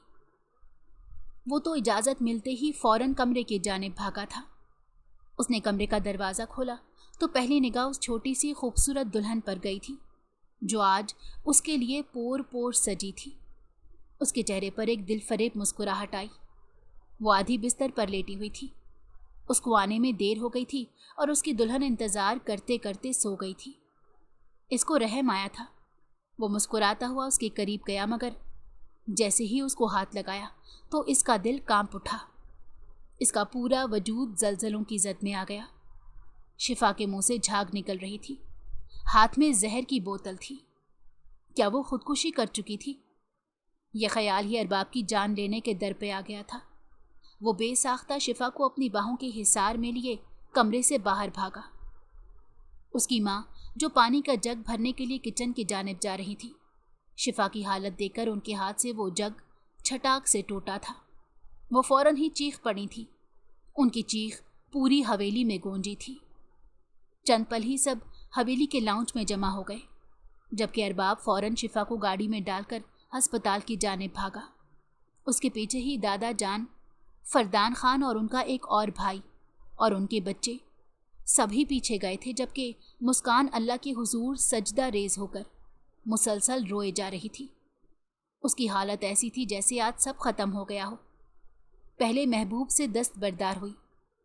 वो तो इजाज़त मिलते ही फौरन कमरे की जानिब भागा था। उसने कमरे का दरवाज़ा खोला तो पहली निगाह उस छोटी सी खूबसूरत दुल्हन पर गई थी, जो आज उसके लिए पोर पोर सजी थी। उसके चेहरे पर एक दिलफरेब मुस्कुराहट आई। वो आधी बिस्तर पर लेटी हुई थी। उसको आने में देर हो गई थी और उसकी दुल्हन इंतज़ार करते करते सो गई थी। इसको रहम आया था। वो मुस्कुराता हुआ उसके करीब गया, मगर जैसे ही उसको हाथ लगाया तो इसका दिल कांप उठा। इसका पूरा वजूद जलजलों की जद में आ गया। शिफा के मुंह से झाग निकल रही थी। हाथ में जहर की बोतल थी। क्या वो खुदकुशी कर चुकी थी? यह ख्याल ही अरबाब की जान लेने के दर पे आ गया था। वो बेसाख्ता शिफा को अपनी बाहों के हिसार में लिए कमरे से बाहर भागा। उसकी माँ, जो पानी का जग भरने के लिए किचन की जानिब जा रही थी, शिफा की हालत देखकर उनके हाथ से वो जग छटाक से टूटा था। वो फौरन ही चीख पड़ी थी। उनकी चीख पूरी हवेली में गूंजी थी। चंद पल ही सब हवेली के लाउंज में जमा हो गए, जबकि अरबाब फौरन शिफा को गाड़ी में डालकर अस्पताल की जानिब भागा। उसके पीछे ही दादा जान, फरदान खान और उनका एक और भाई और उनके बच्चे सभी पीछे गए थे, जबकि मुस्कान अल्लाह के हुजूर सजदा रेज होकर मुसलसल रोए जा रही थी। उसकी हालत ऐसी थी जैसे आज सब खत्म हो गया हो। पहले महबूब से दस्तबरदार हुई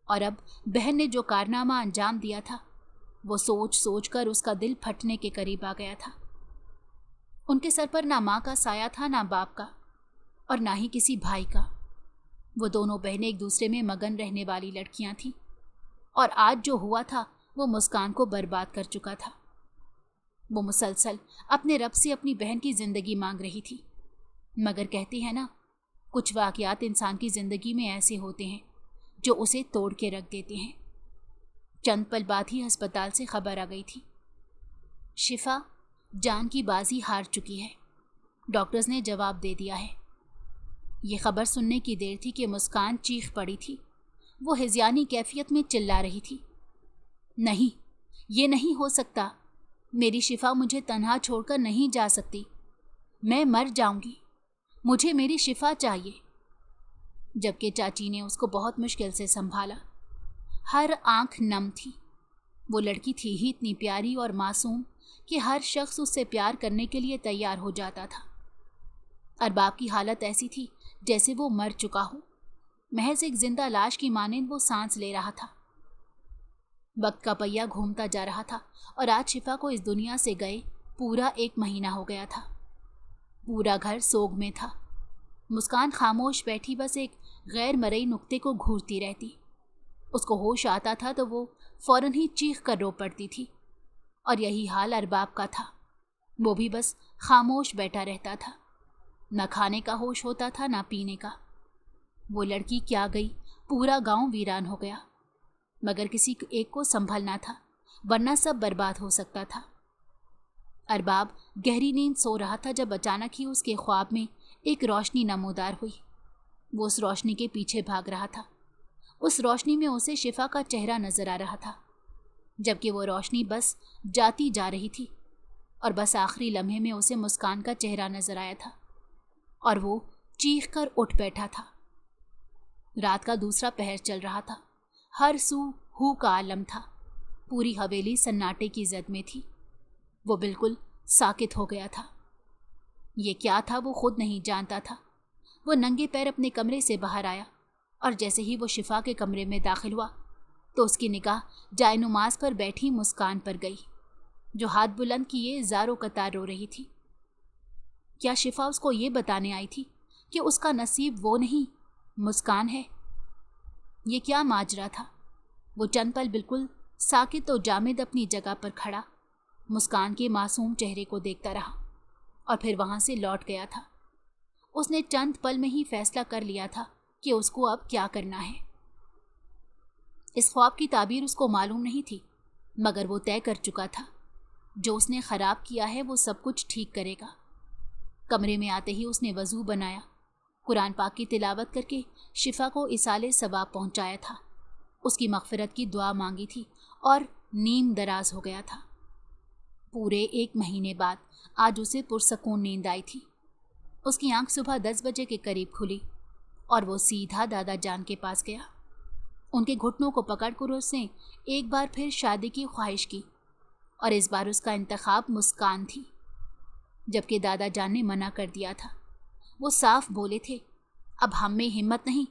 और अब बहन ने जो कारनामा अंजाम दिया था, वो सोच सोच कर उसका दिल फटने के करीब आ गया था। उनके सर पर ना माँ का साया था, ना बाप का, और ना ही किसी भाई का। वो दोनों बहनें एक दूसरे में मगन रहने वाली लड़कियां थीं, और आज जो हुआ था वो मुस्कान को बर्बाद कर चुका था। वो मुसलसल अपने रब से अपनी बहन की जिंदगी मांग रही थी, मगर कहती है ना, कुछ वाकयात इंसान की जिंदगी में ऐसे होते हैं जो उसे तोड़ के रख देते हैं। चंद पल बाद ही अस्पताल से खबर आ गई थी, शिफा जान की बाजी हार चुकी है। डॉक्टर्स ने जवाब दे दिया है। ये खबर सुनने की देर थी कि मुस्कान चीख पड़ी थी। वो हिज़यानी कैफियत में चिल्ला रही थी, नहीं, ये नहीं हो सकता। मेरी शिफा मुझे तन्हा छोड़कर नहीं जा सकती। मैं मर जाऊंगी। मुझे मेरी शिफा चाहिए। जबकि चाची ने उसको बहुत मुश्किल से संभाला। हर आंख नम थी। वो लड़की थी ही इतनी प्यारी और मासूम कि हर शख्स उससे प्यार करने के लिए तैयार हो जाता था। अरबाब की हालत ऐसी थी जैसे वो मर चुका हो। महज एक जिंदा लाश की मानिंद वो सांस ले रहा था। वक्त का पहिया घूमता जा रहा था और आज शिफा को इस दुनिया से गए पूरा 1 महीना हो गया था। पूरा घर सोग में था। मुस्कान खामोश बैठी बस एक गैर मरई नुक्ते को घूरती रहती। उसको होश आता था तो वो फौरन ही चीख कर रो पड़ती थी। और यही हाल अरबाब का था। वो भी बस खामोश बैठा रहता था। न खाने का होश होता था न पीने का। वो लड़की क्या गई, पूरा गांव वीरान हो गया। मगर किसी एक को संभलना था, वरना सब बर्बाद हो सकता था। अरबाब गहरी नींद सो रहा था जब अचानक ही उसके ख्वाब में एक रोशनी नमूदार हुई। वो उस रोशनी के पीछे भाग रहा था। उस रोशनी में उसे शिफा का चेहरा नजर आ रहा था, जबकि वो रोशनी बस जाती जा रही थी और बस आखिरी लम्हे में उसे मुस्कान का चेहरा नजर आया था और वो चीख कर उठ बैठा था। रात का दूसरा पहर चल रहा था। हर सू हू का आलम था। पूरी हवेली सन्नाटे की जद में थी। वो बिल्कुल साकित हो गया था। ये क्या था वो खुद नहीं जानता था। वो नंगे पैर अपने कमरे से बाहर आया और जैसे ही वो शिफा के कमरे में दाखिल हुआ तो उसकी निगाह जायनुमाज पर बैठी मुस्कान पर गई, जो हाथ बुलंद किए ज़ारो कतार रो रही थी। क्या शिफा उसको ये बताने आई थी कि उसका नसीब वो नहीं, मुस्कान है? ये क्या माजरा था? वो चंद पल बिल्कुल साकित और जामिद अपनी जगह पर खड़ा मुस्कान के मासूम चेहरे को देखता रहा और फिर वहां से लौट गया था। उसने चंद पल में ही फैसला कर लिया था कि उसको अब क्या करना है। इस ख्वाब की ताबीर उसको मालूम नहीं थी, मगर वो तय कर चुका था, जो उसने खराब किया है वो सब कुछ ठीक करेगा। कमरे में आते ही उसने वजू बनाया, कुरान पाक की तिलावत करके शिफा को इसाले सवाब पहुंचाया था, उसकी मग़फ़िरत की दुआ मांगी थी और नींद दराज हो गया था। पूरे 1 महीने बाद आज उसे पुरसकून नींद आई थी। उसकी आंख सुबह 10 बजे के करीब खुली और वो सीधा दादा जान के पास गया। उनके घुटनों को पकड़कर उसने एक बार फिर शादी की ख्वाहिश की और इस बार उसका इंतखाब मुस्कान थी, जबकि दादा जान ने मना कर दिया था। वो साफ बोले थे, अब हम में हिम्मत नहीं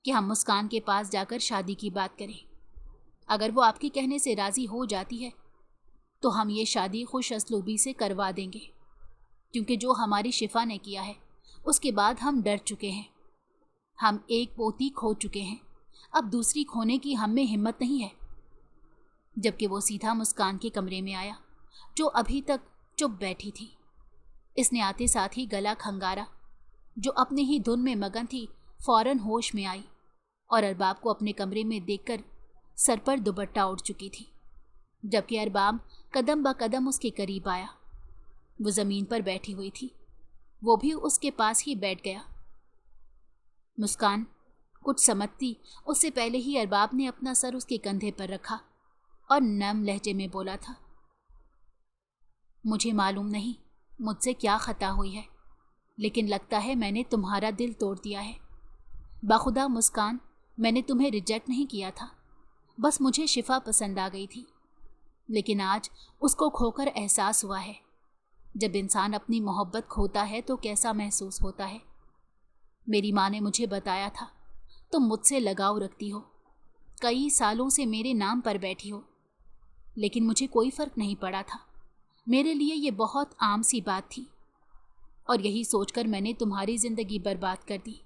कि हम मुस्कान के पास जाकर शादी की बात करें। अगर वो आपके कहने से राज़ी हो जाती है तो हम ये शादी खुश असलूबी से करवा देंगे, क्योंकि जो हमारी शिफा ने किया है उसके बाद हम डर चुके हैं। हम एक पोती खो चुके हैं, अब दूसरी खोने की हम में हिम्मत नहीं है। जबकि वो सीधा मुस्कान के कमरे में आया, जो अभी तक चुप बैठी थी। इसने आते साथ ही गला खंगारा। जो अपने ही धुन में मगन थी फौरन होश में आई और अरबाब को अपने कमरे में देखकर सर पर दुपट्टा उड़ चुकी थी, जबकि अरबाब कदम ब कदम उसके करीब आया। वो ज़मीन पर बैठी हुई थी, वो भी उसके पास ही बैठ गया। मुस्कान कुछ समझती उससे पहले ही अरबाब ने अपना सर उसके कंधे पर रखा और नम लहजे में बोला था, मुझे मालूम नहीं मुझसे क्या खता हुई है, लेकिन लगता है मैंने तुम्हारा दिल तोड़ दिया है। बाखुदा मुस्कान, मैंने तुम्हें रिजेक्ट नहीं किया था, बस मुझे शिफा पसंद आ गई थी। लेकिन आज उसको खोकर एहसास हुआ है, जब इंसान अपनी मोहब्बत खोता है तो कैसा महसूस होता है। मेरी माँ ने मुझे बताया था, तुम मुझसे लगाव रखती हो, कई सालों से मेरे नाम पर बैठी हो, लेकिन मुझे कोई फ़र्क नहीं पड़ा था। मेरे लिए ये बहुत आम सी बात थी और यही सोचकर मैंने तुम्हारी ज़िंदगी बर्बाद कर दी।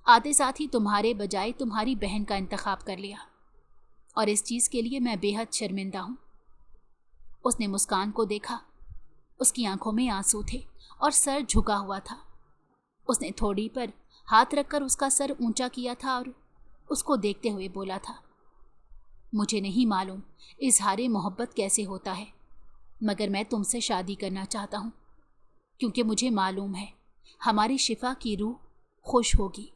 आते साथ ही तुम्हारे बजाय तुम्हारी बहन का इंतखाब कर लिया और इस चीज़ के लिए मैं बेहद शर्मिंदा हूँ। उसने मुस्कान को देखा। उसकी आंखों में आंसू थे और सर झुका हुआ था। उसने थोड़ी पर हाथ रखकर उसका सर ऊंचा किया था और उसको देखते हुए बोला था, मुझे नहीं मालूम इजहारे मोहब्बत कैसे होता है, मगर मैं तुमसे शादी करना चाहता हूँ, क्योंकि मुझे मालूम है हमारी शिफा की रूह खुश होगी।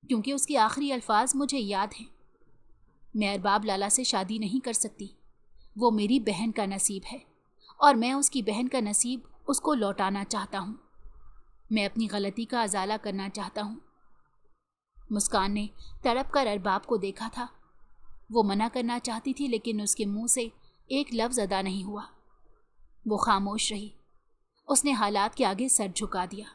क्योंकि उसके आखिरी अल्फाज मुझे याद हैं, मैं अरबाब लाला से शादी नहीं कर सकती, वो मेरी बहन का नसीब है और मैं उसकी बहन का नसीब उसको लौटाना चाहता हूँ। मैं अपनी गलती का अजाला करना चाहता हूँ। मुस्कान ने तड़प कर अरबाब को देखा था। वो मना करना चाहती थी, लेकिन उसके मुंह से एक लफ्ज़ अदा नहीं हुआ। वो खामोश रही। उसने हालात के आगे सर झुका दिया।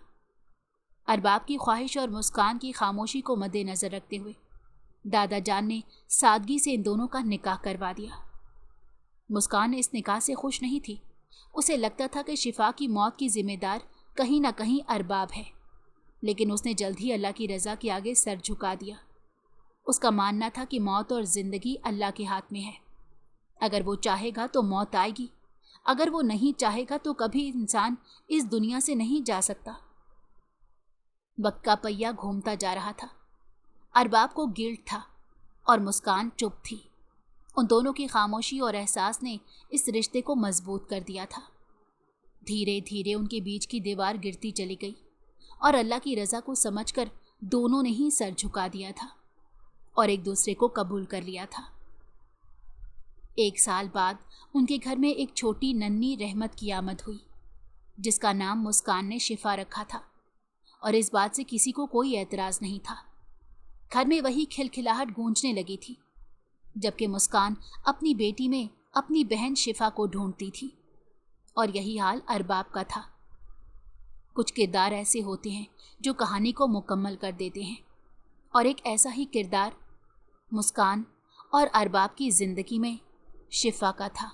अरबाब की ख्वाहिश और मुस्कान की खामोशी को मद्देनजर रखते हुए दादा जान ने सादगी से इन दोनों का निकाह करवा दिया। मुस्कान इस निकाह से खुश नहीं थी। उसे लगता था कि शिफा की मौत की जिम्मेदार कहीं ना कहीं अरबाब है, लेकिन उसने जल्द ही अल्लाह की रज़ा के आगे सर झुका दिया। उसका मानना था कि मौत और ज़िंदगी अल्लाह के हाथ में है। अगर वो चाहेगा तो मौत आएगी, अगर वो नहीं चाहेगा तो कभी इंसान इस दुनिया से नहीं जा सकता। वक्त का पहिया घूमता जा रहा था। अरबाब को गिल्ट था और मुस्कान चुप थी। उन दोनों की खामोशी और एहसास ने इस रिश्ते को मजबूत कर दिया था। धीरे धीरे उनके बीच की दीवार गिरती चली गई और अल्लाह की रज़ा को समझकर दोनों ने ही सर झुका दिया था और एक दूसरे को कबूल कर लिया था। 1 साल बाद उनके घर में एक छोटी नन्ही रहमत की आमद हुई, जिसका नाम मुस्कान ने शिफा रखा था, और इस बात से किसी को कोई एतराज़ नहीं था। घर में वही खिलखिलाहट गूंजने लगी थी, जबकि मुस्कान अपनी बेटी में अपनी बहन शिफा को ढूंढती थी, और यही हाल अरबाब का था। कुछ किरदार ऐसे होते हैं जो कहानी को मुकम्मल कर देते हैं, और एक ऐसा ही किरदार मुस्कान और अरबाब की ज़िंदगी में शिफा का था।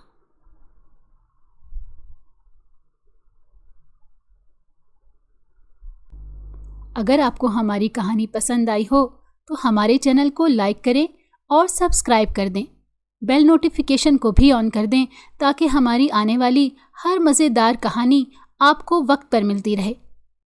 अगर आपको हमारी कहानी पसंद आई हो तो हमारे चैनल को लाइक करें और सब्सक्राइब कर दें। बेल नोटिफिकेशन को भी ऑन कर दें ताकि हमारी आने वाली हर मज़ेदार कहानी आपको वक्त पर मिलती रहे।